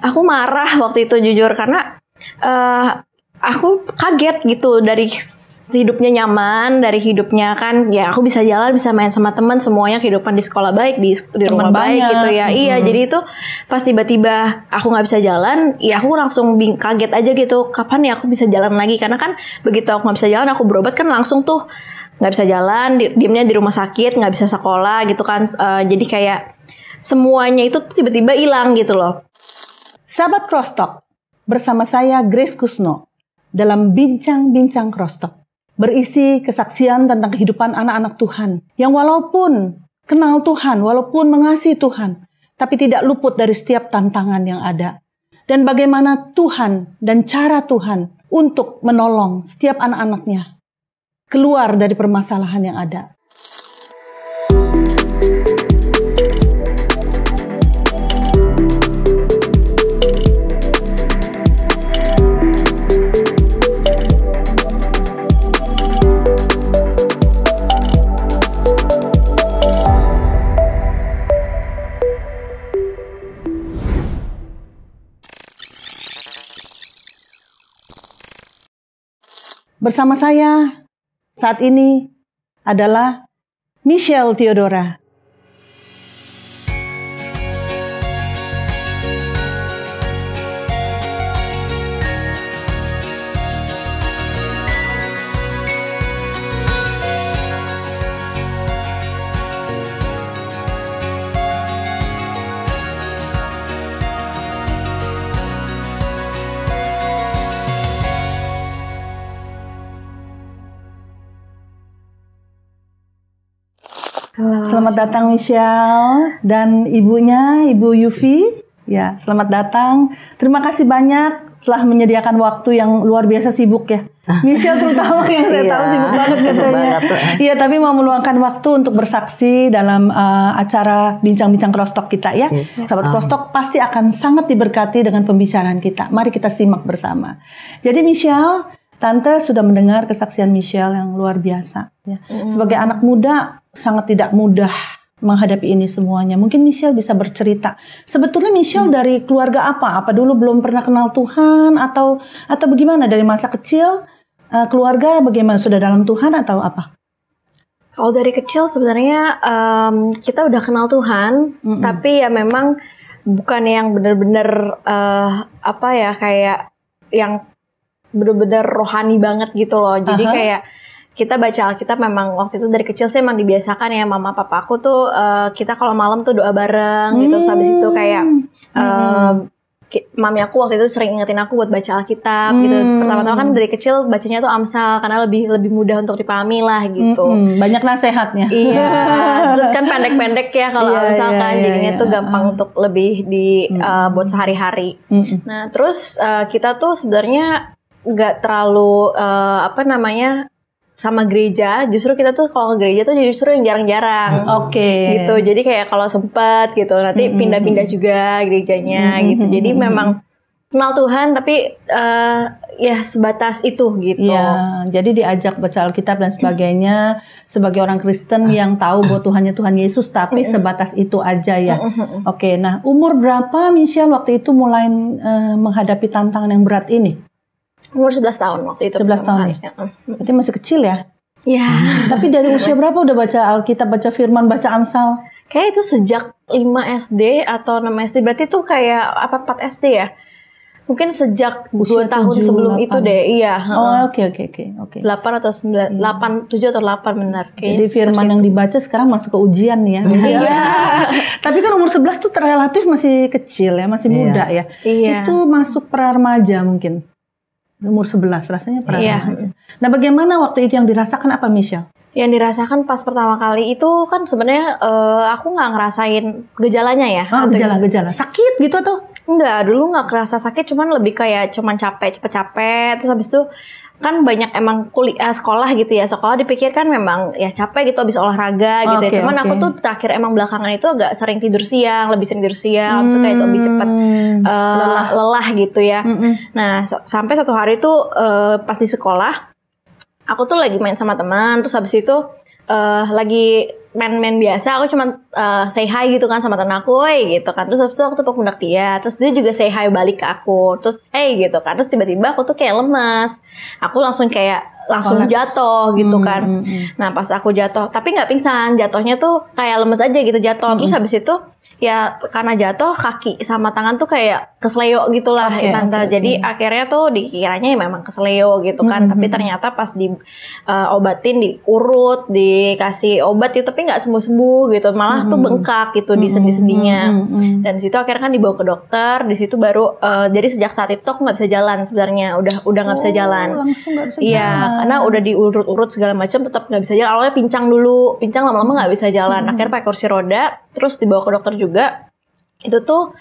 Aku marah waktu itu jujur karena aku kaget gitu dari hidupnya nyaman, dari hidupnya kan ya aku bisa jalan, bisa main sama teman, semuanya kehidupan di sekolah baik, di rumah baik gitu ya. Iya, jadi itu pas tiba-tiba aku nggak bisa jalan, ya aku langsung kaget aja gitu. Kapan ya aku bisa jalan lagi? Karena kan begitu aku nggak bisa jalan, aku berobat kan langsung tuh nggak bisa jalan, diemnya di rumah sakit, nggak bisa sekolah gitu kan. Jadi kayak semuanya itu tiba-tiba hilang gitu loh. Sahabat Crosstalk, bersama saya Grace Kusno dalam Bincang-Bincang Crosstalk. Berisi kesaksian tentang kehidupan anak-anak Tuhan yang walaupun kenal Tuhan, walaupun mengasihi Tuhan, tapi tidak luput dari setiap tantangan yang ada. Dan bagaimana Tuhan dan cara Tuhan untuk menolong setiap anak-anaknya keluar dari permasalahan yang ada. Bersama saya saat ini adalah Michelle Theodora. Halo. Selamat datang Michelle dan ibunya, Ibu Yufi. Ya, selamat datang. Terima kasih banyak telah menyediakan waktu yang luar biasa sibuk ya. Michelle terutama yang saya tahu sibuk banget katanya. Iya, tapi mau meluangkan waktu untuk bersaksi dalam acara Bincang-Bincang Crosstalk kita ya. Sahabat Crosstalk pasti akan sangat diberkati dengan pembicaraan kita. Mari kita simak bersama. Jadi Michelle, Tante sudah mendengar kesaksian Michelle yang luar biasa. Ya. Sebagai anak muda, sangat tidak mudah menghadapi ini semuanya. Mungkin Michelle bisa bercerita. Sebetulnya Michelle dari keluarga apa? Apa dulu belum pernah kenal Tuhan? Atau bagaimana dari masa kecil? Keluarga bagaimana? Sudah dalam Tuhan atau apa? Kalau dari kecil sebenarnya kita udah kenal Tuhan. Tapi ya memang bukan yang benar-benar kayak yang bener-bener rohani banget gitu loh. Jadi kayak kita baca Alkitab memang waktu itu dari kecil sih emang dibiasakan ya, mama papa aku tuh kita kalau malam tuh doa bareng gitu. Terus habis itu kayak mami aku waktu itu sering ingetin aku buat baca Alkitab gitu. Pertama-tama kan dari kecil bacanya tuh Amsal karena lebih mudah untuk dipahami lah gitu. Banyak nasehatnya. Iya. Terus kan pendek-pendek ya kalau Amsal kan jadinya tuh gampang untuk lebih buat sehari-hari. Nah, terus kita tuh sebenarnya nggak terlalu sama gereja. Justru kita tuh kalau ke gereja tuh justru yang jarang-jarang. Gitu. Jadi kayak kalau sempet gitu nanti pindah-pindah juga gerejanya gitu. Jadi memang kenal Tuhan tapi ya sebatas itu gitu. Ya, jadi diajak baca Alkitab dan sebagainya sebagai orang Kristen yang tahu bahwa Tuhannya Tuhan Yesus, tapi sebatas itu aja ya. Oke, nah umur berapa Michelle waktu itu mulai menghadapi tantangan yang berat ini? Umur 11 tahun waktu itu. 11 tahun ya? Berarti masih kecil ya? Iya. Tapi dari usia berapa udah baca Alkitab, baca firman, baca Amsal? Kayak itu sejak 5 SD atau 6 SD. Berarti itu kayak 4 SD ya? Mungkin sejak usia 2 tahun 7, sebelum 8. itu deh. Iya. Oke. 8 atau 9, 8, 7 atau 8 benar. Jadi firman yang dibaca sekarang masuk ke ujian ya. Iya. Tapi kan umur 11 tuh relatif masih kecil ya, masih muda ya. Iya. Itu masuk pra-remaja mungkin. Umur 11 rasanya pra-remaja. Nah, bagaimana waktu itu yang dirasakan apa Michelle? Yang dirasakan pas pertama kali itu kan sebenarnya aku nggak ngerasain gejalanya ya. Gejala sakit gitu atau? Enggak, dulu nggak kerasa sakit, cuman lebih kayak cuman cepet capek. Terus habis itu kan banyak emang sekolah gitu ya. Sekolah dipikirkan memang ya capek gitu habis olahraga gitu ya. Cuman aku tuh terakhir emang belakangan itu agak sering tidur siang, lebih sering tidur siang, habis itu kayak lebih cepat lelah gitu ya. Nah, sampai satu hari tuh pas di sekolah aku tuh lagi main sama teman, terus habis itu lagi main-main biasa, aku cuma say hi gitu kan sama temen aku, gitu kan. Terus habis itu aku tepuk pundak dia, terus dia juga say hi balik ke aku, terus gitu kan. Terus tiba-tiba aku tuh kayak lemas, aku langsung jatuh gitu kan. Nah pas aku jatuh, tapi nggak pingsan, jatuhnya tuh kayak lemes aja gitu jatuh. Terus habis itu ya karena jatuh kaki sama tangan tuh kayak kesleo gitulah Tante. Jadi akhirnya tuh dikiranya memang kesleo gitu kan. Tapi ternyata pas obatin, diurut, dikasih obat itu tapi nggak sembuh-sembuh gitu. Malah tuh bengkak gitu di sendi-sendinya. Dan di situ akhirnya kan dibawa ke dokter. Di situ baru jadi sejak saat itu aku nggak bisa jalan sebenarnya. Udah nggak bisa jalan. Langsung nggak bisa jalan. Iya, karena udah diurut-urut segala macam tetap nggak bisa jalan. Awalnya pincang dulu, pincang lama-lama nggak bisa jalan. Akhirnya pakai kursi roda, terus dibawa ke dokter juga. Itu tuh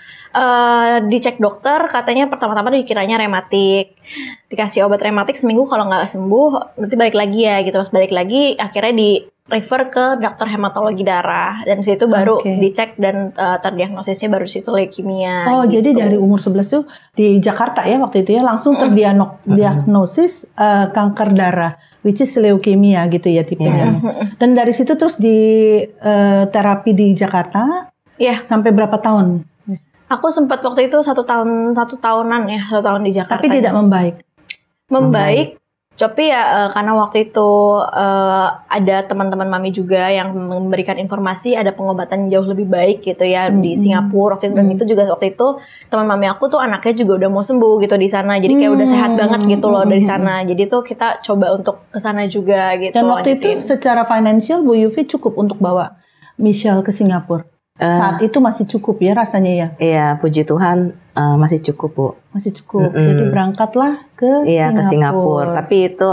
dicek dokter, katanya pertama-tama dikiranya rematik, dikasih obat rematik seminggu, kalau nggak sembuh nanti balik lagi ya gitu. Pas balik lagi akhirnya di refer ke dokter hematologi darah, dan situ baru dicek dan terdiagnosisnya baru di situ leukemia. Oh gitu. Jadi dari umur 11 tuh di Jakarta ya waktu itu ya langsung terdiagnosis kanker darah, which is leukemia gitu ya tipenya. Dan dari situ terus di terapi di Jakarta. Sampai berapa tahun? Aku sempat waktu itu 1 tahunan ya, 1 tahun di Jakarta. Tapi tidak membaik. Tapi ya karena waktu itu ada teman-teman mami juga yang memberikan informasi ada pengobatan jauh lebih baik gitu ya di Singapura waktu itu. Dan itu juga waktu itu teman mami aku tuh anaknya juga udah mau sembuh gitu di sana. Jadi kayak udah sehat banget gitu loh dari sana. Jadi tuh kita coba untuk ke sana juga gitu. Dan waktu itu secara financial Bu Yufi cukup untuk bawa Michelle ke Singapura? Saat itu masih cukup ya rasanya ya? Iya, puji Tuhan masih cukup Bu. Masih cukup, jadi berangkatlah ke Singapura. Ke Singapura, tapi itu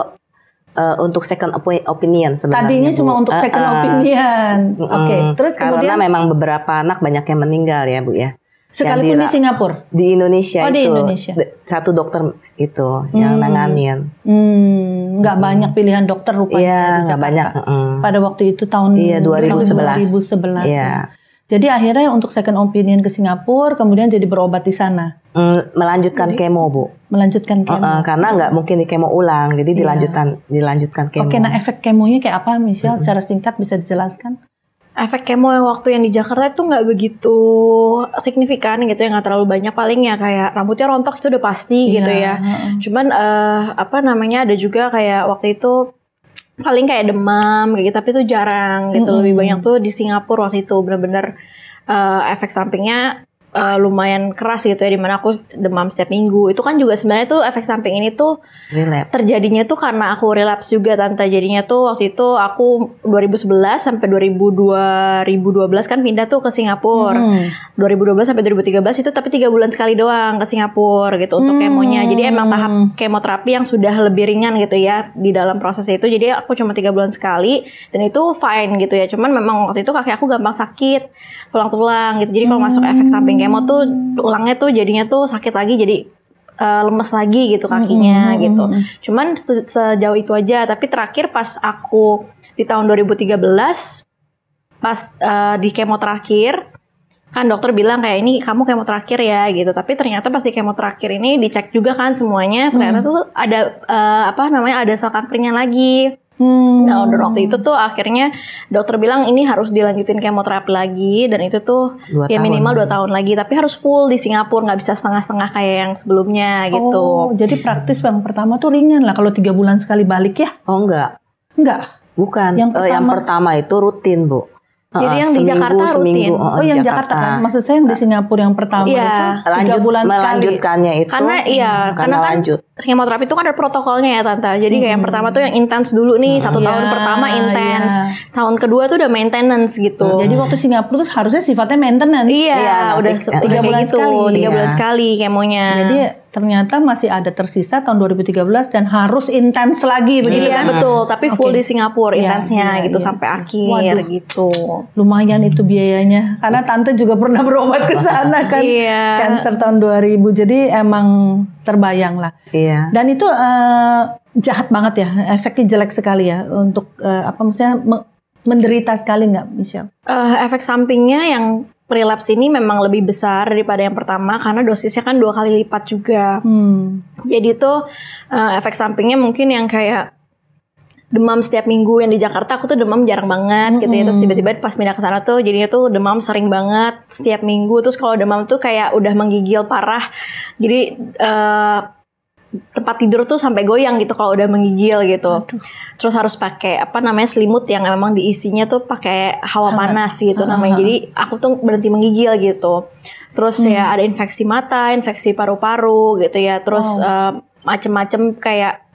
untuk second opinion sebenarnya. Tadinya cuma untuk second opinion. Terus karena kemudian memang beberapa anak banyak yang meninggal ya Bu ya. Sekalipun di Singapura? Di Indonesia itu. Di Indonesia. Satu dokter itu yang nanganin. Nggak banyak pilihan dokter rupanya. Iya, nggak banyak. Pada waktu itu tahun 2011. Iya. Jadi akhirnya untuk second opinion ke Singapura, kemudian jadi berobat di sana. Melanjutkan kemo Bu. Melanjutkan kemo. Karena nggak mungkin di kemo ulang, jadi dilanjutkan kemo. Oke, nah efek kemonya kayak apa Michelle? Secara singkat bisa dijelaskan? Efek kemo waktu yang di Jakarta itu nggak begitu signifikan gitu ya, nggak terlalu banyak, paling ya kayak rambutnya rontok itu udah pasti gitu ya. Cuman ada juga kayak waktu itu paling kayak demam kayak gitu, tapi itu jarang gitu. Lebih banyak tuh di Singapura waktu itu bener-bener efek sampingnya lumayan keras gitu ya, dimana aku demam setiap minggu. Itu kan juga sebenarnya tuh efek samping ini tuh terjadinya tuh karena aku relapse juga Tante. Jadinya tuh waktu itu aku 2011 sampai 2012 kan pindah tuh ke Singapura. 2012 sampai 2013 itu tapi 3 bulan sekali doang ke Singapura gitu untuk kemonya. Jadi emang tahap kemoterapi yang sudah lebih ringan gitu ya di dalam proses itu. Jadi aku cuma 3 bulan sekali dan itu fine gitu ya. Cuman memang waktu itu kaki aku gampang sakit tulang-tulang gitu. Jadi kalau masuk efek samping kemo tuh tulangnya tuh jadinya tuh sakit lagi, jadi lemes lagi gitu kakinya gitu. Cuman sejauh itu aja. Tapi terakhir pas aku di tahun 2013 pas di kemo terakhir kan dokter bilang kayak ini kamu kemo terakhir ya gitu. Tapi ternyata pas di kemo terakhir ini dicek juga kan semuanya, ternyata tuh ada ada sel kankernya lagi. Nah, dan waktu itu tuh akhirnya dokter bilang ini harus dilanjutin kemoterapi lagi, dan itu tuh minimal 2 tahun lagi, tapi harus full di Singapura, nggak bisa setengah-setengah kayak yang sebelumnya gitu. Oh, jadi praktis yang pertama tuh ringan lah kalau 3 bulan sekali balik ya? Oh enggak. Bukan. Yang pertama itu rutin Bu. Jadi yang di Jakarta rutin. Yang Jakarta kan. Maksud saya yang di Singapura yang pertama itu 3 bulan sekali. Melanjutkannya itu. Karena kan kemoterapi itu kan ada protokolnya ya Tante. Jadi kayak yang pertama tuh yang intens dulu nih, 1 tahun pertama intens. Tahun kedua tuh udah maintenance gitu. Jadi waktu Singapura tuh harusnya sifatnya maintenance. Udah 3 bulan sekali. 3 bulan sekali kemonya. Jadi ternyata masih ada tersisa tahun 2013 dan harus intens lagi begitu kan? Betul, tapi full di Singapura intensnya gitu sampai akhir gitu. Lumayan itu biayanya. Karena Tante juga pernah berobat ke sana kan. Cancer tahun 2000. Jadi emang terbayang lah. Dan itu jahat banget ya. Efeknya jelek sekali ya untuk maksudnya menderita sekali nggak Michelle? Efek sampingnya yang relapse ini memang lebih besar daripada yang pertama karena dosisnya kan 2 kali lipat juga. Jadi itu efek sampingnya mungkin yang kayak demam setiap minggu. Yang di Jakarta aku tuh demam jarang banget gitu ya. Terus tiba-tiba pas pindah ke sana tuh jadinya tuh demam sering banget setiap minggu. Terus kalau demam tuh kayak udah menggigil parah. Jadi tempat tidur tuh sampai goyang gitu kalau udah menggigil gitu. Terus harus pakai selimut yang memang diisinya tuh pakai hawa panas gitu namanya. Jadi aku tuh berhenti menggigil gitu. Terus ya ada infeksi mata, infeksi paru-paru gitu ya. Terus macem-macem kayak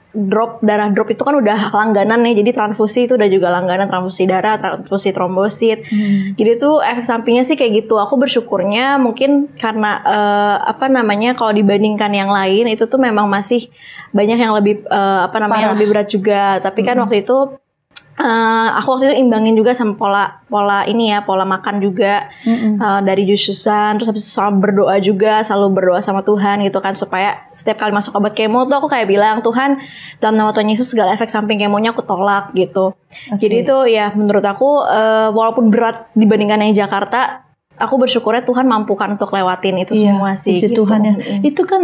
darah drop itu kan udah langganan ya. Jadi transfusi itu udah juga langganan, transfusi darah, transfusi trombosit. Jadi tuh efek sampingnya sih kayak gitu. Aku bersyukurnya mungkin karena kalau dibandingkan yang lain itu tuh memang masih banyak yang lebih yang lebih berat juga. Tapi kan waktu itu aku waktu itu imbangin juga sama pola makan juga dari jus-jusan, terus habis itu selalu berdoa sama Tuhan gitu kan, supaya setiap kali masuk obat kemo tuh aku kayak bilang, Tuhan dalam nama Tuhan Yesus segala efek samping kemonya aku tolak gitu. Jadi itu ya menurut aku walaupun berat dibandingkan yang Jakarta, aku bersyukurnya Tuhan mampukan untuk lewatin itu semua sih. Gitu. Tuhan ya. Itu kan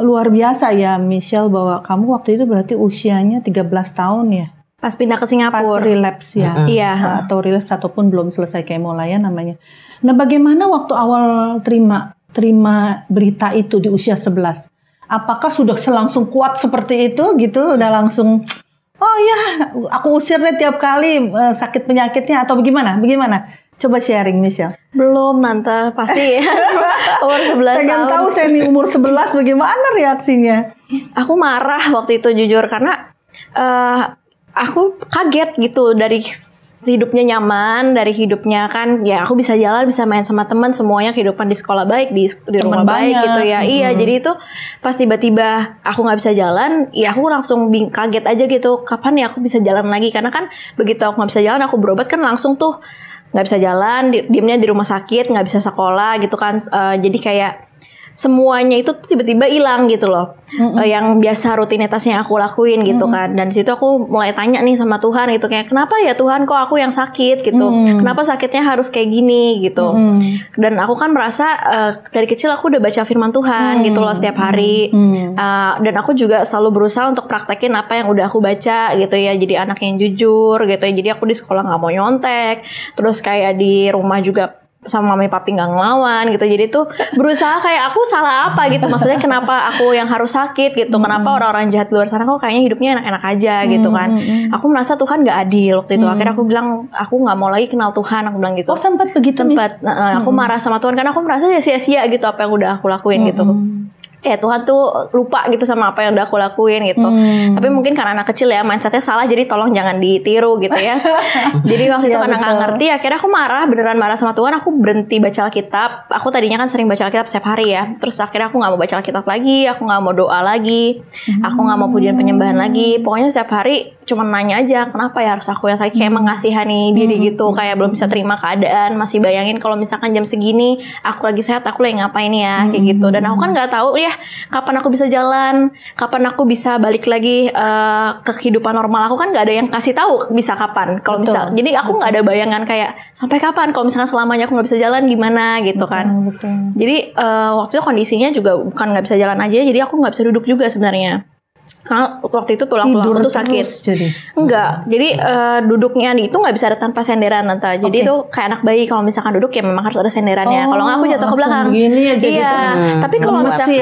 luar biasa ya Michelle, bahwa kamu waktu itu berarti usianya 13 tahun ya. Pas pindah ke Singapura. Pas relapse ya. Iya. Atau relapse ataupun belum selesai kemo lah ya namanya. Nah, bagaimana waktu awal terima berita itu di usia 11? Apakah sudah langsung kuat seperti itu gitu? Udah langsung aku usir deh tiap kali sakit penyakitnya atau bagaimana? Coba sharing Michelle. Belum Tante, pasti umur 11 Pengen tahun. tahu saya nih umur 11 bagaimana reaksinya? Aku marah waktu itu jujur karena aku kaget gitu dari hidupnya nyaman, dari hidupnya kan ya aku bisa jalan, bisa main sama teman, semuanya kehidupan di sekolah baik, di rumah baik gitu ya. Iya, jadi itu pas tiba-tiba aku nggak bisa jalan, ya aku langsung kaget aja gitu. Kapan ya aku bisa jalan lagi? Karena kan begitu aku nggak bisa jalan, aku berobat kan langsung tuh nggak bisa jalan, diemnya di rumah sakit, nggak bisa sekolah gitu kan. Jadi kayak semuanya itu tiba-tiba hilang gitu loh. Yang biasa rutinitasnya aku lakuin gitu kan. Dan di situ aku mulai tanya nih sama Tuhan gitu, kayak kenapa ya Tuhan kok aku yang sakit gitu. Kenapa sakitnya harus kayak gini gitu. Dan aku kan merasa dari kecil aku udah baca firman Tuhan gitu loh setiap hari. Dan aku juga selalu berusaha untuk praktekin apa yang udah aku baca gitu ya. Jadi anak yang jujur gitu ya. Jadi aku di sekolah gak mau nyontek. Terus kayak di rumah juga sama mami papi nggak ngelawan gitu. Jadi tuh berusaha kayak aku salah apa gitu, maksudnya kenapa aku yang harus sakit gitu, kenapa orang-orang jahat di luar sana kok kayaknya hidupnya enak-enak aja gitu kan. Aku merasa Tuhan nggak adil waktu itu. Akhirnya aku bilang aku nggak mau lagi kenal Tuhan, aku bilang gitu. Oh sempat begitu? Sempat. Aku marah sama Tuhan karena aku merasa sia-sia gitu apa yang udah aku lakuin gitu. Tuhan tuh lupa gitu sama apa yang udah aku lakuin gitu. Tapi mungkin karena anak kecil ya mindsetnya salah, jadi tolong jangan ditiru gitu ya. Jadi waktu itu karena nggak ngerti, akhirnya aku beneran marah sama Tuhan. Aku berhenti baca Alkitab. Aku tadinya kan sering baca Alkitab setiap hari ya. Terus akhirnya aku nggak mau baca Alkitab lagi, aku nggak mau doa lagi, aku nggak mau pujian penyembahan lagi. Pokoknya setiap hari cuma nanya aja, kenapa ya harus aku yang sakit, kayak mengasihani diri gitu, kayak belum bisa terima keadaan, masih bayangin kalau misalkan jam segini aku lagi sehat, aku lagi ngapain ya, kayak gitu. Dan aku kan nggak tahu ya kapan aku bisa jalan, kapan aku bisa balik lagi ke kehidupan normal. Aku kan nggak ada yang kasih tahu bisa kapan. Kalau misal, jadi aku nggak ada bayangan kayak sampai kapan. Kalau misalkan selamanya aku nggak bisa jalan gimana gitu kan. Jadi waktu itu kondisinya juga bukan nggak bisa jalan aja, jadi aku nggak bisa duduk juga sebenarnya. Karena waktu itu tulang-tulangku tuh sakit. Jadi? Enggak. Jadi duduknya itu nggak bisa ada tanpa senderan Tante. Jadi itu kayak anak bayi, kalau misalkan duduk ya memang harus ada senderannya. Kalau nggak aku jatuh ke belakang. Begini aja iya. Gitu. Tapi kalau misalkan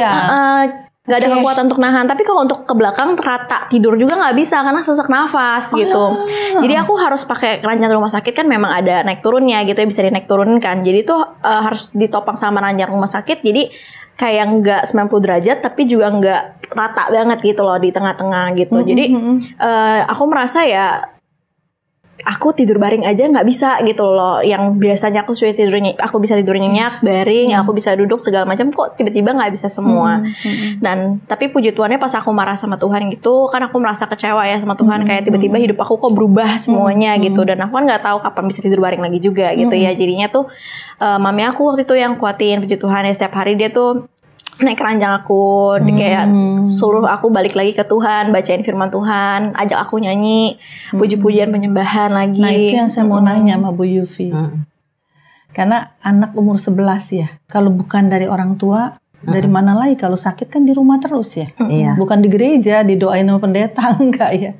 nggak ada kekuatan untuk nahan. Tapi kalau untuk ke belakang rata tidur juga nggak bisa karena sesak nafas gitu. Jadi aku harus pakai ranjang rumah sakit, kan memang ada naik turunnya gitu ya, bisa dinaik turunkan. Jadi itu harus ditopang sama ranjang rumah sakit. Jadi kayak nggak 90 derajat tapi juga nggak rata banget gitu loh di tengah-tengah gitu. Jadi aku merasa ya aku tidur baring aja nggak bisa gitu loh. Yang biasanya aku bisa tidur nyenyak, baring, aku bisa duduk segala macam, kok tiba-tiba nggak bisa semua. Dan tapi puji Tuhannya pas aku marah sama Tuhan gitu, kan aku merasa kecewa ya sama Tuhan, kayak tiba-tiba hidup aku kok berubah semuanya gitu. Dan aku kan nggak tahu kapan bisa tidur baring lagi juga gitu ya. Jadinya tuh mami aku waktu itu yang kuatin, puji Tuhan ya, setiap hari dia tuh naik keranjang aku, kayak suruh aku balik lagi ke Tuhan, bacain firman Tuhan, ajak aku nyanyi puji-pujian penyembahan lagi. Nah itu yang saya mau nanya sama Bu Yufi. Karena anak umur 11 ya, kalau bukan dari orang tua, dari mana lagi? Kalau sakit kan di rumah terus ya. Bukan di gereja, didoain sama pendeta, enggak ya.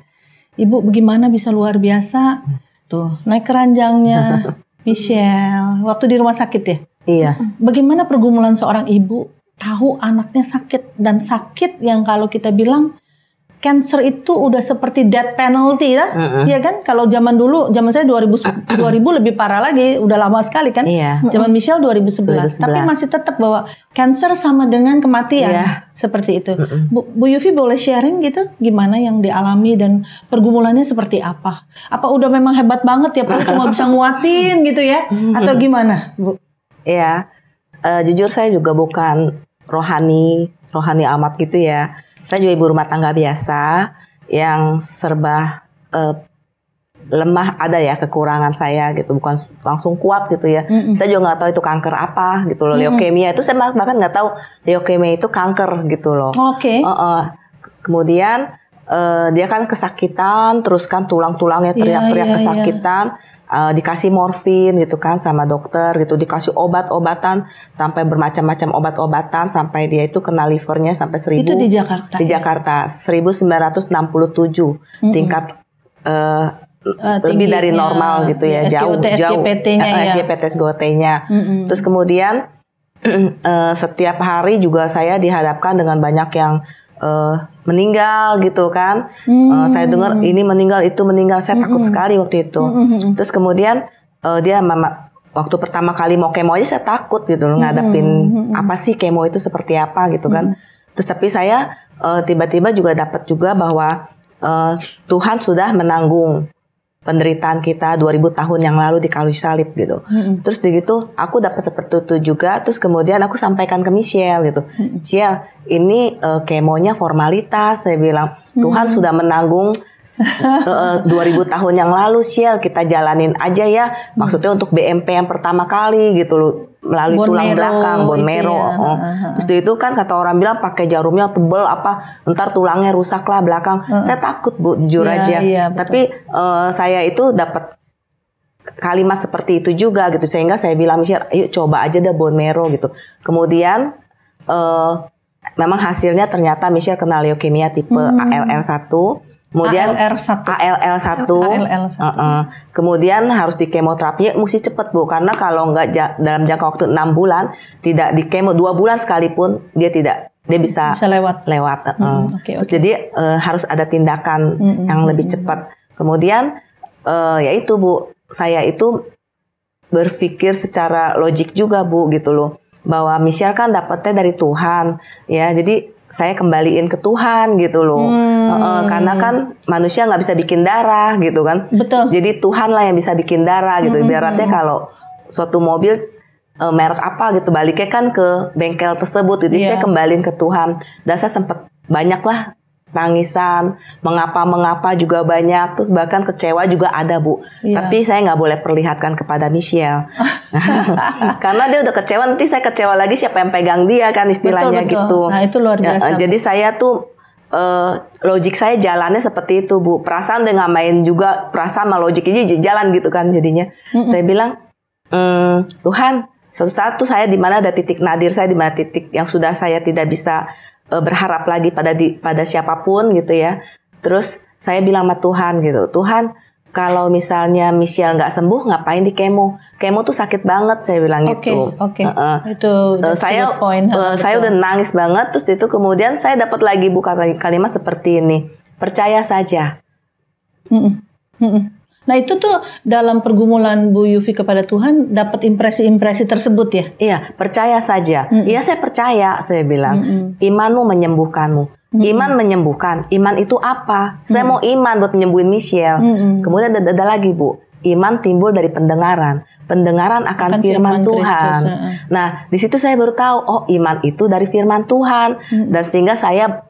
Ibu bagaimana bisa luar biasa? Tuh, naik keranjangnya Michelle waktu di rumah sakit ya. Iya. Bagaimana pergumulan seorang ibu tahu anaknya sakit, dan sakit yang kalau kita bilang cancer itu udah seperti death penalty ya. Iya kan? Kalau zaman dulu, zaman saya 2000 lebih parah lagi, udah lama sekali kan? Iya. Zaman Michelle 2011. Tapi masih tetap bahwa cancer sama dengan kematian. Iya. Seperti itu. Bu Yufi boleh sharing gitu gimana yang dialami dan pergumulannya seperti apa? Apa udah memang hebat banget ya, Pak, cuma bisa nguatin gitu ya? Atau gimana, Bu? Iya. Jujur saya juga bukan rohani amat gitu ya. Saya juga ibu rumah tangga biasa yang serba lemah, ada ya kekurangan saya gitu, bukan langsung kuat gitu ya. Saya juga nggak tahu itu kanker apa gitu loh. Leukemia itu saya bahkan nggak tahu leukemia itu kanker gitu loh. Oke. Kemudian dia kan kesakitan, terus kan tulang-tulangnya teriak-teriak kesakitan. Dikasih morfin gitu kan sama dokter gitu, dikasih obat-obatan sampai bermacam-macam obat-obatan sampai dia itu kena livernya sampai 1000. Itu di Jakarta. Di Jakarta 1967 tingkat lebih dari normal gitu ya, jauh SGPT-nya. Terus kemudian setiap hari juga saya dihadapkan dengan banyak yang meninggal gitu kan. Saya dengar ini meninggal, itu meninggal, saya takut sekali waktu itu. Terus kemudian dia waktu pertama kali mau kemo aja saya takut gitu loh, ngadepin apa sih kemo itu seperti apa gitu kan. Terus tapi saya tiba-tiba juga dapat juga bahwa Tuhan sudah menanggung penderitaan kita 2000 tahun yang lalu di kayu salib gitu. Terus begitu aku dapat seperti itu juga. Terus kemudian aku sampaikan ke Michelle gitu. Michelle, ini kemonya formalitas, saya bilang. Tuhan sudah menanggung 2000 tahun yang lalu, Michelle, kita jalanin aja ya. Maksudnya untuk BMP yang pertama kali gitu loh, melalui tulang belakang, bone marrow. Terus itu kan kata orang bilang pakai jarumnya tebel apa, ntar tulangnya rusak lah belakang. Saya takut, Bu, jujur aja. Tapi saya itu dapat kalimat seperti itu juga gitu, sehingga saya bilang Michelle, ayo coba aja deh bone marrow gitu. Kemudian memang hasilnya ternyata Michelle kena leukemia tipe ALL1. Kemudian ALL1. Kemudian harus di kemoterapi, mesti cepet, Bu, karena kalau nggak dalam jangka waktu 6 bulan tidak di kemo 2 bulan sekalipun dia bisa lewat. Terus jadi harus ada tindakan yang lebih cepat. Kemudian ya itu, Bu, saya itu berpikir secara logik juga, Bu, gitu loh, bahwa Michelle kan dapetnya dari Tuhan ya, jadi saya kembaliin ke Tuhan gitu loh. Karena kan manusia nggak bisa bikin darah gitu kan. Betul. Jadi Tuhan lah yang bisa bikin darah gitu. Ibaratnya kalau suatu mobil merek apa gitu, baliknya kan ke bengkel tersebut. Jadi saya kembaliin ke Tuhan. Dan saya sempat banyak lah tangisan, mengapa juga banyak, terus bahkan kecewa juga ada, Bu. Tapi saya nggak boleh perlihatkan kepada Michelle. Karena dia udah kecewa, nanti saya kecewa lagi, siapa yang pegang dia kan istilahnya. Betul. Gitu. Nah itu luar biasa. Jadi saya tuh logik saya jalannya seperti itu, Bu. Perasaan dengan main juga, perasaan sama logik aja jalan gitu kan jadinya. Saya bilang, Tuhan, suatu saat tuh saya di mana ada titik nadir saya, di mana titik yang sudah saya tidak bisa berharap lagi pada siapapun gitu ya. Terus saya bilang sama Tuhan gitu, Tuhan, kalau misalnya Michelle nggak sembuh, ngapain di kemo? Kemo tuh sakit banget, saya bilang gitu. Itu saya udah nangis banget. Terus itu kemudian saya dapat lagi kalimat seperti ini, percaya saja. Nah itu tuh dalam pergumulan Bu Yufi kepada Tuhan dapat impresi-impresi tersebut ya? Iya, percaya saja. Iya, saya percaya, saya bilang. Imanmu menyembuhkanmu. Iman menyembuhkan. Iman itu apa? Saya mau iman buat menyembuhin Michelle. Kemudian ada lagi, Bu. Iman timbul dari pendengaran. Pendengaran akan firman Tuhan. Nah, di situ saya baru tahu, oh iman itu dari firman Tuhan. Dan sehingga saya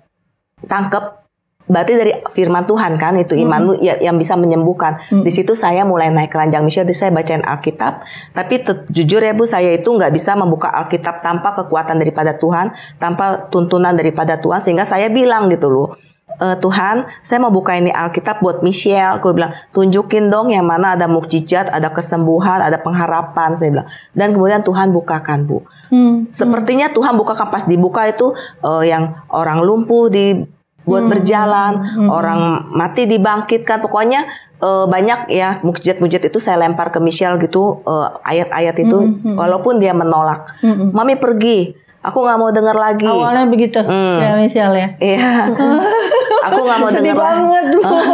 tangkep, berarti dari firman Tuhan kan itu imanmu yang bisa menyembuhkan. Di situ saya mulai naik keranjang Michelle, saya bacain Alkitab. Tapi jujur ya, Bu, saya itu nggak bisa membuka Alkitab tanpa kekuatan daripada Tuhan, tanpa tuntunan daripada Tuhan. Sehingga saya bilang gitu loh, Tuhan, saya mau buka ini Alkitab buat Michelle. Aku bilang, tunjukin dong yang mana ada mukjizat, ada kesembuhan, ada pengharapan, saya bilang. Dan kemudian Tuhan bukakan, Bu. Sepertinya Tuhan bukakan, pas dibuka itu yang orang lumpuh buat berjalan, orang mati dibangkitkan, pokoknya banyak ya mujizat-mujizat itu saya lempar ke Michelle gitu, ayat-ayat itu, walaupun dia menolak, Mami pergi, aku nggak mau dengar lagi. Awalnya begitu, ya Michelle ya. Iya, aku nggak mau sedih dengar banget loh.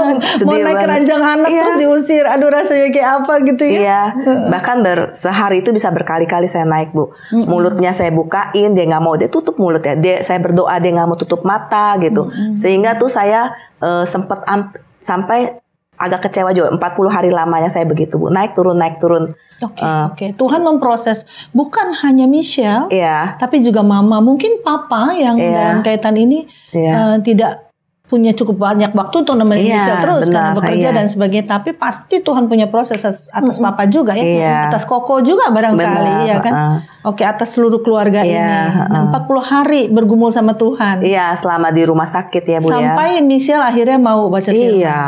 Mau naik keranjang anak terus diusir, aduh rasanya kayak apa gitu ya. Iya, bahkan sehari itu bisa berkali-kali saya naik Bu. Mulutnya saya bukain, dia nggak mau, dia tutup mulutnya. Saya berdoa, dia nggak mau tutup mata gitu. Sehingga tuh saya sempat sampai agak kecewa juga. 40 hari lamanya saya begitu Bu, naik turun. Oke. Tuhan memproses bukan hanya Michelle, tapi juga mama, mungkin papa yang dalam kaitan ini tidak punya cukup banyak waktu untuk nemenin Michelle terus karena bekerja dan sebagainya. Tapi pasti Tuhan punya proses atas papa juga ya, atas Koko juga barangkali ya kan. Oke, atas seluruh keluarga ini. Nah, 40 hari bergumul sama Tuhan. Iya, selama di rumah sakit ya Bu. Sampai Michelle akhirnya mau baca firman. Iya.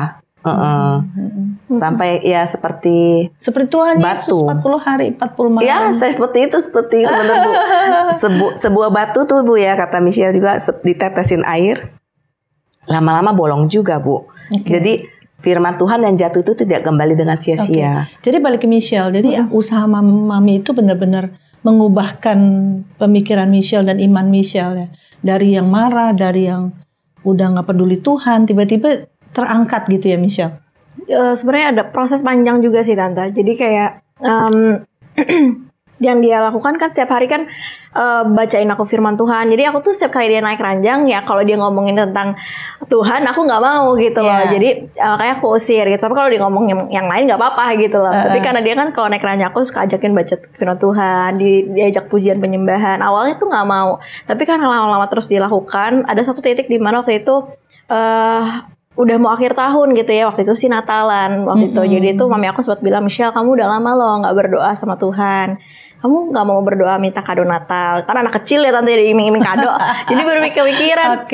Sampai ya seperti Tuhan Yesus 40 hari 40 malam. Ya, saya seperti itu benar Bu. Sebuah batu tuh Bu ya, kata Michelle juga, ditetesin air. Lama-lama bolong juga Bu. Jadi firman Tuhan yang jatuh itu tidak kembali dengan sia-sia. Jadi balik ke Michelle. Jadi usaha mami itu benar-benar mengubahkan pemikiran Michelle dan iman Michelle ya. Dari yang marah, dari yang udah nggak peduli Tuhan, tiba-tiba terangkat gitu ya Michelle. Sebenarnya ada proses panjang juga sih Tante. Jadi kayak yang dia lakukan kan setiap hari kan bacain aku firman Tuhan. Jadi aku tuh setiap kali dia naik ranjang ya, kalau dia ngomongin tentang Tuhan aku nggak mau gitu loh. Jadi kayak aku usir gitu. Tapi kalau dia ngomong yang lain nggak apa-apa gitu loh. Tapi karena dia kan kalau naik ranjang aku suka ajakin baca firman Tuhan, diajak pujian penyembahan. Awalnya tuh nggak mau. Tapi kan lama-lama terus dilakukan. Ada satu titik di mana waktu itu udah mau akhir tahun gitu ya, waktu itu sih Natalan waktu itu. Jadi itu mami aku sempat bilang, Michelle kamu udah lama loh nggak berdoa sama Tuhan, kamu nggak mau berdoa minta kado Natal, karena anak kecil ya Tante, jadi iming-iming kado. Jadi baru kepikiran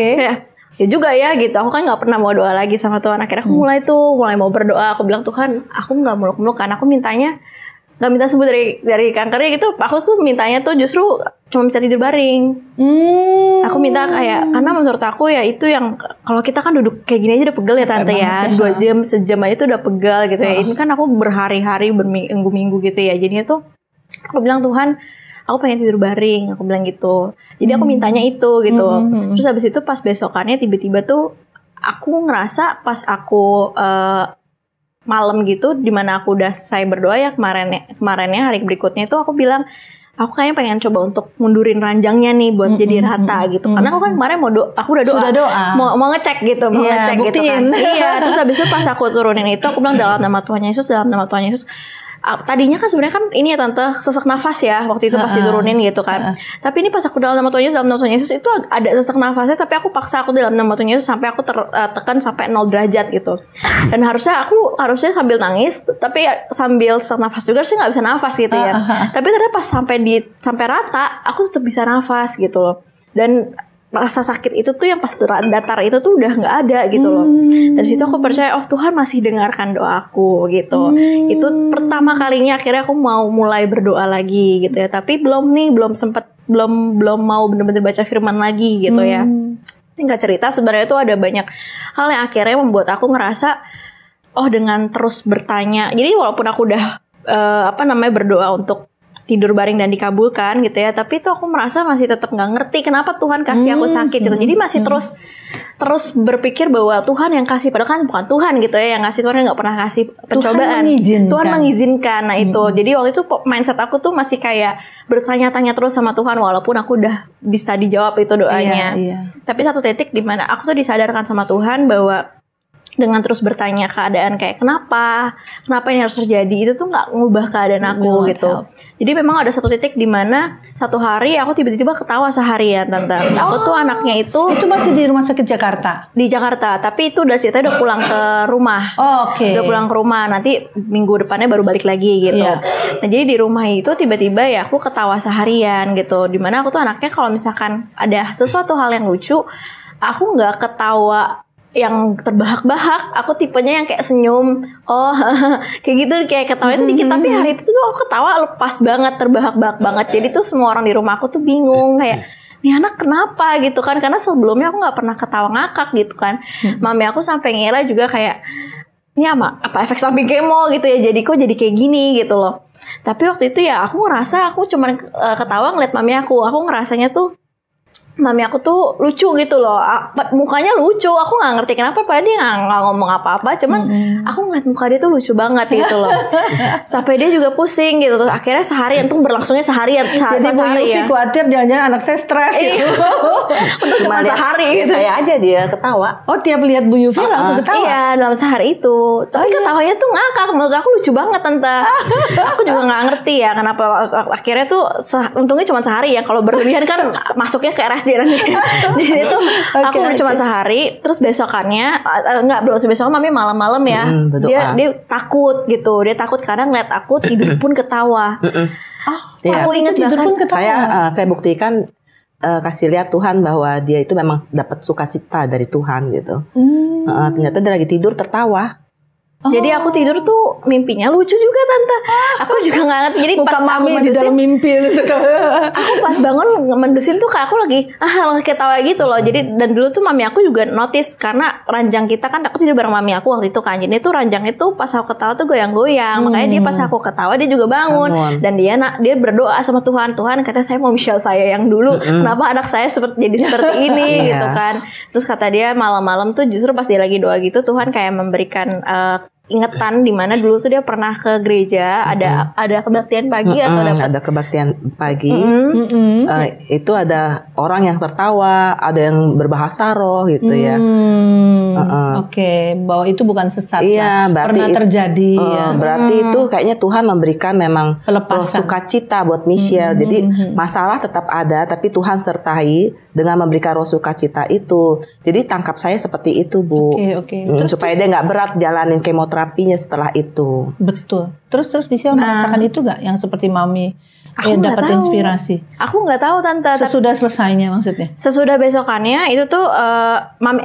ya juga ya gitu, aku kan nggak pernah mau doa lagi sama Tuhan. Akhirnya aku mulai mau berdoa. Aku bilang, Tuhan aku nggak muluk-muluk kan, aku mintanya nggak minta sembuh dari kankernya gitu. Aku tuh mintanya tuh justru cuma bisa tidur baring. Aku minta kayak, karena menurut aku ya itu yang, kalau kita kan duduk kayak gini aja udah pegel ya Tante ya, 2 jam sejam aja itu udah pegel gitu ya. Ini kan aku berhari-hari berminggu-minggu gitu ya. Jadinya tuh aku bilang, Tuhan aku pengen tidur baring, aku bilang gitu. Jadi aku mintanya itu gitu. Terus habis itu pas besokannya tiba-tiba tuh aku ngerasa pas aku malam gitu, dimana aku udah selesai berdoa ya kemarinnya hari berikutnya itu aku bilang, aku kayaknya pengen coba untuk mundurin ranjangnya nih buat jadi rata gitu. Karena aku kan kemarin aku udah doa. Mau ngecek gitu, ngecek gitu kan. Iya, terus habis itu pas aku turunin itu aku bilang dalam nama Tuhan Yesus, dalam nama Tuhan Yesus. Tadinya kan sebenarnya kan ini ya Tante, sesak nafas ya waktu itu pas diturunin gitu kan. Tapi ini pas aku dalam nama Tuhan Yesus itu ada sesak nafasnya, tapi aku paksa aku dalam nama Tuhan Yesus sampai aku tekan sampai 0 derajat gitu. Dan harusnya sambil nangis, tapi sambil sesak nafas juga harusnya nggak bisa nafas gitu ya. Tapi ternyata pas sampai rata, aku tetap bisa nafas gitu loh. Dan rasa sakit itu tuh yang pas datar itu tuh udah nggak ada gitu loh. Dari situ aku percaya, oh Tuhan masih dengarkan doaku gitu. Itu pertama kalinya akhirnya aku mau mulai berdoa lagi gitu ya. Tapi belum mau bener-bener baca firman lagi gitu ya. Singkat cerita sebenarnya tuh ada banyak hal yang akhirnya membuat aku ngerasa, oh dengan terus bertanya. Jadi walaupun aku udah berdoa untuk tidur baring dan dikabulkan gitu ya, tapi itu aku merasa masih tetap nggak ngerti kenapa Tuhan kasih aku sakit gitu. Jadi masih terus berpikir bahwa Tuhan yang kasih, padahal kan bukan Tuhan gitu ya yang ngasih. Tuhan nggak pernah kasih pencobaan, Tuhan mengizinkan. Nah itu, jadi waktu itu mindset aku tuh masih kayak bertanya-tanya terus sama Tuhan, walaupun aku udah bisa dijawab itu doanya. Tapi satu titik di mana aku tuh disadarkan sama Tuhan bahwa dengan terus bertanya keadaan kayak kenapa ini harus terjadi, itu tuh nggak ngubah keadaan aku gitu. Jadi memang ada satu titik di mana satu hari aku tiba-tiba ketawa seharian Tante. Aku tuh anaknya itu masih di rumah sakit Jakarta. Di Jakarta, tapi itu udah ceritanya udah pulang ke rumah. Udah pulang ke rumah, nanti minggu depannya baru balik lagi gitu. Nah jadi di rumah itu tiba-tiba ya aku ketawa seharian gitu. Dimana aku tuh anaknya kalau misalkan ada sesuatu hal yang lucu, aku nggak ketawa yang terbahak-bahak, aku tipenya yang kayak senyum, kayak gitu, kayak ketawa itu dikit, tapi hari itu tuh aku ketawa lepas banget, terbahak-bahak banget. Jadi tuh semua orang di rumah aku tuh bingung kayak nih anak kenapa gitu kan, karena sebelumnya aku nggak pernah ketawa ngakak gitu kan. Mami aku sampai ngira juga kayak ini apa efek samping kemo gitu ya, jadi kok jadi kayak gini gitu loh. Tapi waktu itu ya aku ngerasa aku cuman ketawa ngeliat mami aku ngerasanya tuh mami aku tuh lucu gitu loh, mukanya lucu, aku nggak ngerti kenapa, padahal dia nggak ngomong apa-apa, cuman aku ngeliat muka dia tuh lucu banget gitu loh. Sampai dia juga pusing gitu, terus akhirnya seharian tuh berlangsungnya seharian. Jadi Bu Yufi khawatir jangan-jangan anak saya stres gitu. Untuk cuma sehari gitu. Saya aja dia ketawa. Oh, tiap lihat Bu Yufi langsung ketawa? Iya, dalam sehari itu. Tapi ketawanya tuh ngakak, menurut aku lucu banget Tante. Aku juga nggak ngerti ya kenapa akhirnya tuh untungnya cuma sehari ya, kalau berlebihan kan masuknya ke RSJ nanti. Jadi itu aku cuma sehari, terus besokannya belum besok mami malam-malam ya. Dia takut gitu. Dia takut karena ngeliat aku tidur pun ketawa. Aku ingat tidur pun ketawa. Saya buktikan kasih lihat Tuhan bahwa dia itu memang dapat sukacita dari Tuhan gitu. Ternyata dia lagi tidur tertawa. Jadi aku tidur tuh mimpinya lucu juga Tante. Aku juga nggak ngerti. Jadi muka pas mami aku di dalam mimpi itu. Aku pas bangun mendusin tuh kayak aku lagi ketawa gitu loh. Jadi dan dulu tuh mami aku juga notice karena ranjang kita kan, aku tidur bareng mami aku waktu itu kan. Jadi tuh ranjang itu pas aku ketawa tuh goyang-goyang. Makanya dia pas aku ketawa dia juga bangun. Dan dia berdoa sama Tuhan. Tuhan kata saya mau Michelle saya yang dulu. Kenapa anak saya jadi seperti ini gitu kan. Terus kata dia malam-malam tuh justru pas dia lagi doa gitu Tuhan kayak memberikan ingetan di mana dulu tuh dia pernah ke gereja, ada kebaktian pagi atau ada kebaktian pagi. Itu ada orang yang tertawa, ada yang berbahasa roh gitu ya. Oke, bahwa itu bukan sesat. Iya, pernah terjadi. Berarti itu kayaknya Tuhan memberikan memang sukacita buat Michelle. Jadi masalah tetap ada, tapi Tuhan sertai dengan memberikan roh sukacita itu. Jadi tangkap saya seperti itu, Bu. Supaya dia nggak berat jalanin kemoterapinya setelah itu. Betul. Terus Michelle merasakan itu nggak yang seperti mami? Aku dapat inspirasi. Aku nggak tahu Tante. Sesudah selesainya maksudnya? Sesudah besokannya itu tuh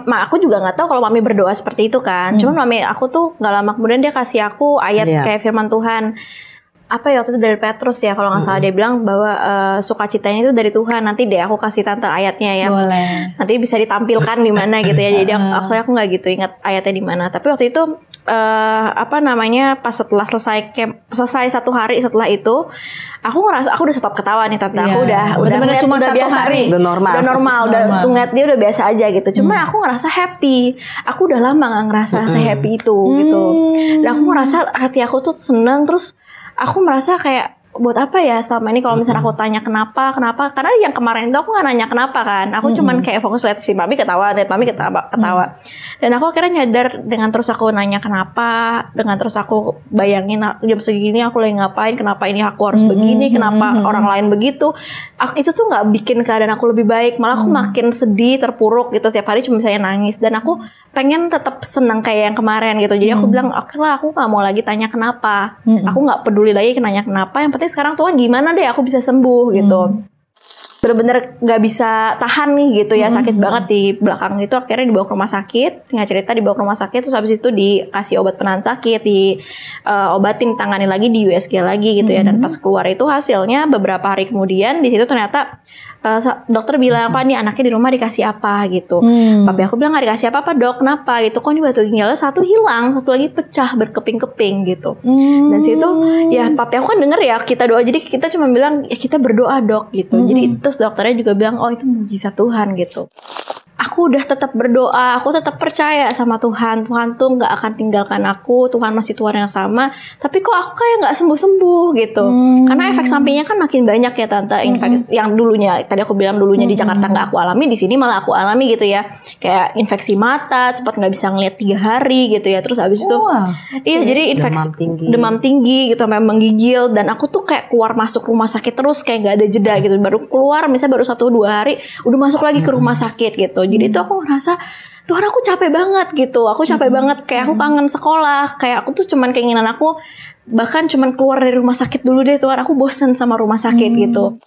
aku juga nggak tahu kalau mami berdoa seperti itu kan. Cuman mami aku tuh nggak lama kemudian dia kasih aku ayat kayak firman Tuhan. Apa ya waktu itu dari Petrus ya kalau nggak salah, dia bilang bahwa sukacitanya itu dari Tuhan. Nanti deh aku kasih Tante ayatnya ya. Boleh. Nanti bisa ditampilkan di mana gitu ya. Jadi aku nggak gitu ingat ayatnya di mana. Tapi waktu itu pas setelah selesai 1 hari setelah itu, aku ngerasa aku udah stop ketawa nih Tante. Aku udah cuma udah 1 biasa hari. Udah normal. Udah ngeliat dia udah biasa aja gitu. Cuman aku ngerasa happy. Aku udah lama nggak ngerasa se-happy itu gitu. Dan aku ngerasa hati aku tuh seneng, terus aku merasa kayak buat apa ya selama ini kalau misalnya aku tanya kenapa, karena yang kemarin itu aku nggak nanya kenapa kan, aku cuman kayak fokus lihat si mami ketawa, dan aku akhirnya nyadar dengan terus aku nanya kenapa, dengan terus aku bayangin jam segini aku lagi ngapain, kenapa ini aku harus begini, kenapa orang lain begitu, itu tuh nggak bikin keadaan aku lebih baik, malah aku makin sedih, terpuruk gitu, tiap hari cuma saya nangis, dan aku pengen tetap senang kayak yang kemarin gitu. Jadi aku bilang oke lah, aku nggak mau lagi tanya kenapa, aku nggak peduli lagi nanya kenapa, yang penting sekarang Tuhan gimana deh aku bisa sembuh gitu. Bener-bener nggak bisa tahan nih gitu ya, sakit banget di belakang itu, akhirnya dibawa ke rumah sakit, tinggal cerita dibawa ke rumah sakit, terus habis itu dikasih obat penahan sakit, obatin, tangani lagi di USG lagi gitu ya. Dan pas keluar itu hasilnya beberapa hari kemudian, di situ ternyata dokter bilang, Pak nih anaknya di rumah dikasih apa gitu. Papi aku bilang nggak dikasih apa-apa dok, kenapa gitu, kok ini batu ginjalnya 1 hilang, 1 lagi pecah berkeping-keping gitu. Dan situ ya papi aku kan denger ya kita doa, jadi kita cuma bilang ya kita berdoa dok gitu. Jadi terus dokternya juga bilang oh itu mujizat Tuhan gitu. Aku udah tetap berdoa, aku tetap percaya sama Tuhan. Tuhan tuh nggak akan tinggalkan aku. Tuhan masih Tuhan yang sama. Tapi kok aku kayak nggak sembuh-sembuh gitu. Karena efek sampingnya kan makin banyak ya Tante. Yang dulunya, tadi aku bilang dulunya di Jakarta nggak aku alami, di sini malah aku alami gitu ya. Kayak infeksi mata, sempat nggak bisa ngeliat 3 hari gitu ya. Terus habis itu, iya jadi infeksi demam tinggi gitu, sampai menggigil. Dan aku tuh kayak keluar masuk rumah sakit terus, kayak nggak ada jeda gitu. Baru keluar, misalnya baru 1-2 hari, udah masuk lagi ke rumah sakit gitu. Jadi itu aku ngerasa Tuhan aku capek banget gitu. Aku capek banget, kayak aku kangen sekolah. Kayak aku tuh cuman keinginan aku bahkan cuman keluar dari rumah sakit dulu deh Tuhan. Aku bosen sama rumah sakit gitu.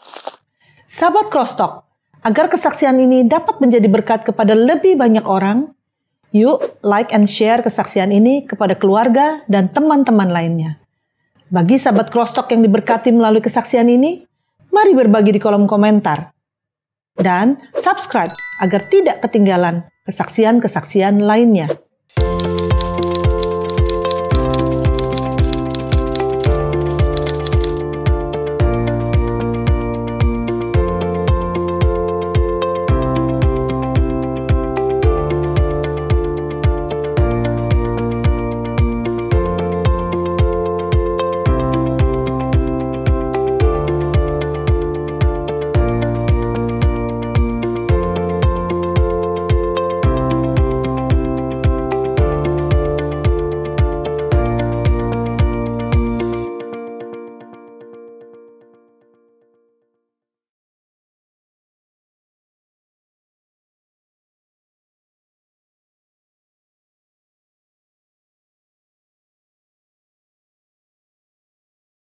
Sahabat Crosstalk, agar kesaksian ini dapat menjadi berkat kepada lebih banyak orang, yuk like and share kesaksian ini kepada keluarga dan teman-teman lainnya. Bagi sahabat Crosstalk yang diberkati melalui kesaksian ini, mari berbagi di kolom komentar. dan subscribe agar tidak ketinggalan kesaksian-kesaksian lainnya.